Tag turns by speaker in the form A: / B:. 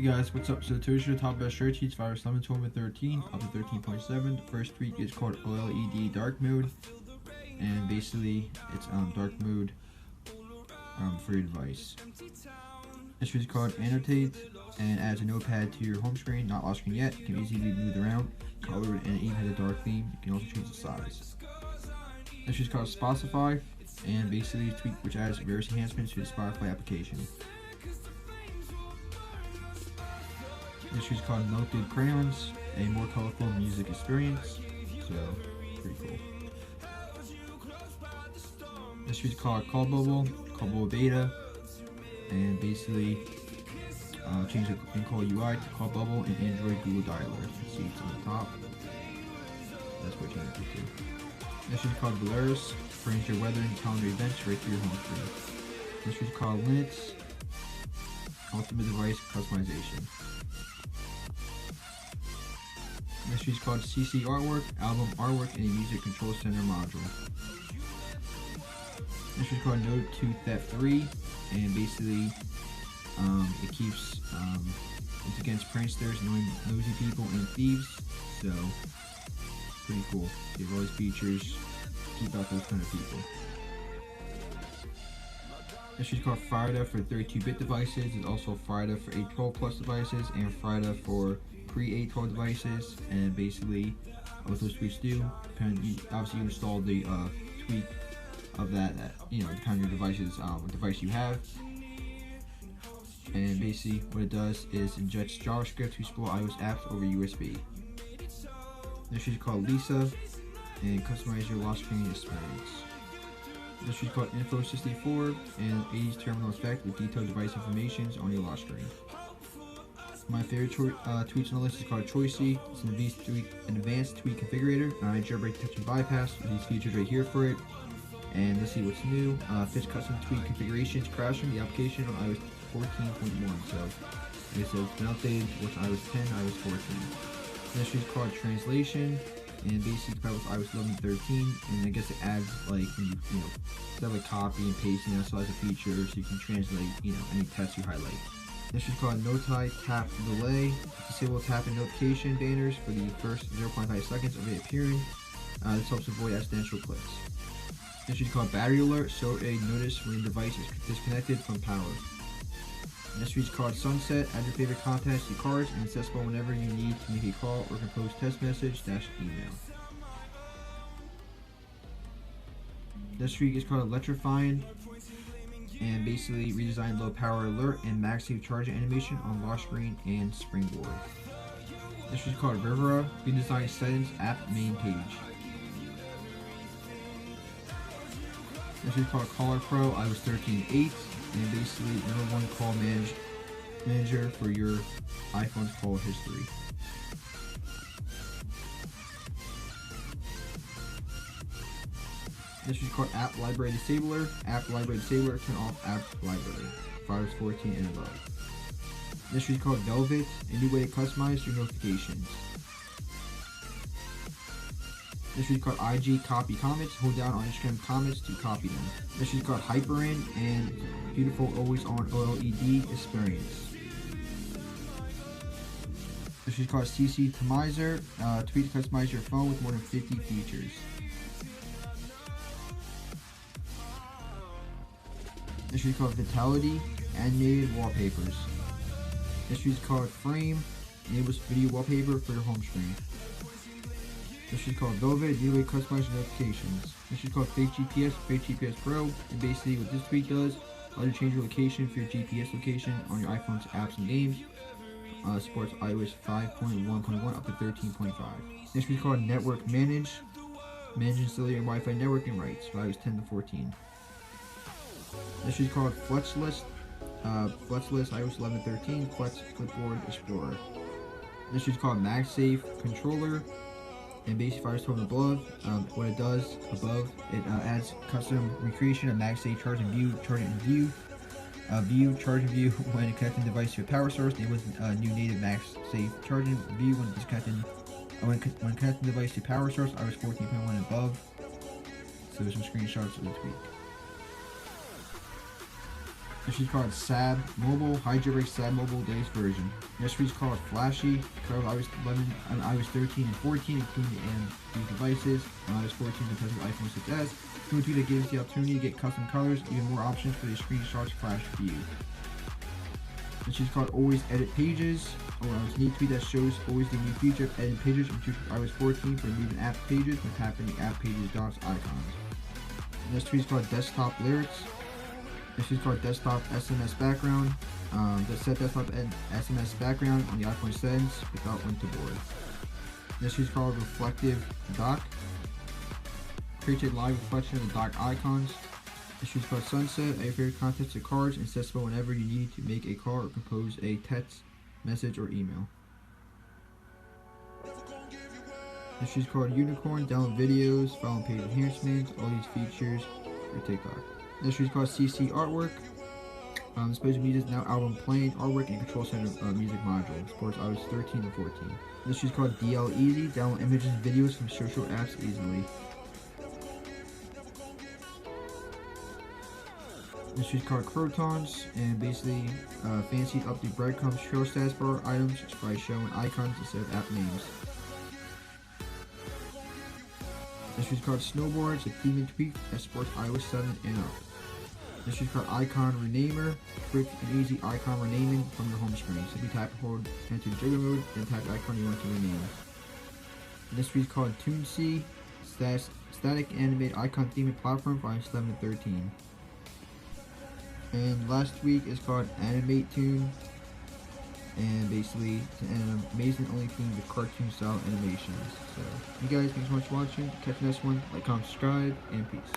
A: Hey guys, what's up? So today's the top best share tweets for iOS 11, 12, and 13 up to 13.7. The first tweet is called OLED dark mode, and basically it's dark mode for your device. This tweet is called annotate and adds a notepad to your home screen, not lock screen yet. It can easily be moved around, colored, and it even has a dark theme. You can also change the size. This tweet is called Spotify, and basically a tweet which adds various enhancements to the Spotify application. This is called Melted Crayons, a more colorful music experience. So, pretty cool. This is called Call Bubble Beta, and basically change the in-call UI to Call Bubble and Android Google Dialer. You can see it's on the top. That's what you need to do. This is called Polaris, brings your weather and calendar events right to your home screen. This is called Linux, Ultimate Device Customization. This is called CC Artwork, Album Artwork, and a Music Control Center module. This is called No Tooth Theft 3, and basically it keeps it's against pranksters, nosy people, and thieves. So pretty cool. They have all these features. Keep out those kind of people. This is called FIDA for 32-bit devices. It's also FIDA for 812 plus devices and FIDA for pre-812 devices. And basically, what those tweets do, obviously you install the tweak of that, depending on your devices, what device you have. And basically, what it does is injects JavaScript to explore iOS apps over USB. This is called Lisa, and customize your lock screen experience. This is called Info64, and 80s terminal effect with detailed device information on your lock screen. My favorite tweets on the list is called Choicey. It's an advanced tweet configurator. Jailbreak detection bypass with these features right here for it. And let's see what's new. Fits custom tweet configurations crashing the application on iOS 14.1. So it says it's been updated with iOS 10, iOS 14. This is called Translation, and basically compatible with iOS 11 and 13. And I guess it adds like when instead of like copy and pasting, so as a feature so you can translate any text you highlight. This is called Notify Tap Delay. Disable tap and notification banners for the first 0.5 seconds of it appearing. This helps avoid accidental clicks. This is called Battery Alert. So a notice when your device is disconnected from power. This is called Sunset. Add your favorite contacts to cards and accessible whenever you need to make a call or compose text message -- email. This streak is called Electrifying, and basically redesign low power alert and MagSafe charging animation on lock screen and springboard. This is called Rivera. Redesign settings app main page. This is called Caller Pro iOS 13.8, and basically #1 call manager for your iPhone's call history. This is called App Library Disabler. App Library Disabler, turn off App Library for iOS 14 and above. This is called Velvet, a new way to customize your notifications. This is called IG Copy Comments. Hold down on Instagram comments to copy them. This is called Hyper-In, and beautiful always on OLED experience. This is called CC Tamizer. Tweet to customize your phone with more than 50 features. This is called Vitality, animated wallpapers. This is called Frame, enables video wallpaper for your home screen. This is called Velvet, new way to customize your notifications. This is called Fake GPS Pro, and basically what this tweak does, allows you to change your location for your GPS location on your iPhone's apps and games. Supports iOS 5.1.1 up to 13.5. This is called Network Manage, managing cellular and Wi-Fi networking rights for iOS 10 to 14. This is called FlexList, iOS 11 13, Flex Clipboard Explorer. This is called MagSafe Controller, and basically if I was told above, what it does above, it adds custom recreation of MagSafe charge and view, charge and view when connecting the device to a power source. It was a new native MagSafe charge and view when disconnecting, when connecting the device to power source, iOS 14.1 and above. So there's some screenshots of the tweak. This is called SAB Mobile, Jailbreak SAB Mobile Days version. This is called Flashy, covered iOS 11 on iOS 13 and 14, including the Android devices, on iOS 14 and testing iPhone 6s. Two that gives the opportunity to get custom colors, even more options for the screenshots flash view. This is called Always Edit Pages. It's a neat tweet that shows always the new feature of editing pages introduced with iOS 14 for removing app pages when tapping the app pages dots icons. And this tweet is called Desktop Lyrics. This is called Desktop SMS Background. Set desktop SMS background on the iPhone settings without link to board. This is called Reflective Dock. Creates a live reflection of the dock icons. This is called Sunset. Add your favorite contents to cards and accessible whenever you need to make a call or compose a text, message, or email. This is called Unicorn. Download videos, file and page enhancements, all these features for TikTok. This is called CC Artwork. Displays music now album playing artwork and control center music module. Supports iOS 13 and 14. This is called DL Easy. Download images and videos from social apps easily. This is called Crotons, and basically fancy up the breadcrumbs trail status bar items just by showing icons instead of app names. This is called Snowboards, a theme and tweak that supports iOS 7 and up. This is called Icon Renamer, quick and easy icon renaming from your home screen. Simply tap and hold enter trigger mode, then tap the icon you want to rename. This is called Toonsea, static animated icon theme and platform for iOS 11 and 13. And last week is called Animate Tune, and basically it's an amazing only theme with cartoon style animations. So you guys, thanks so much for watching. Catch the next one. Like, comment, subscribe, and peace.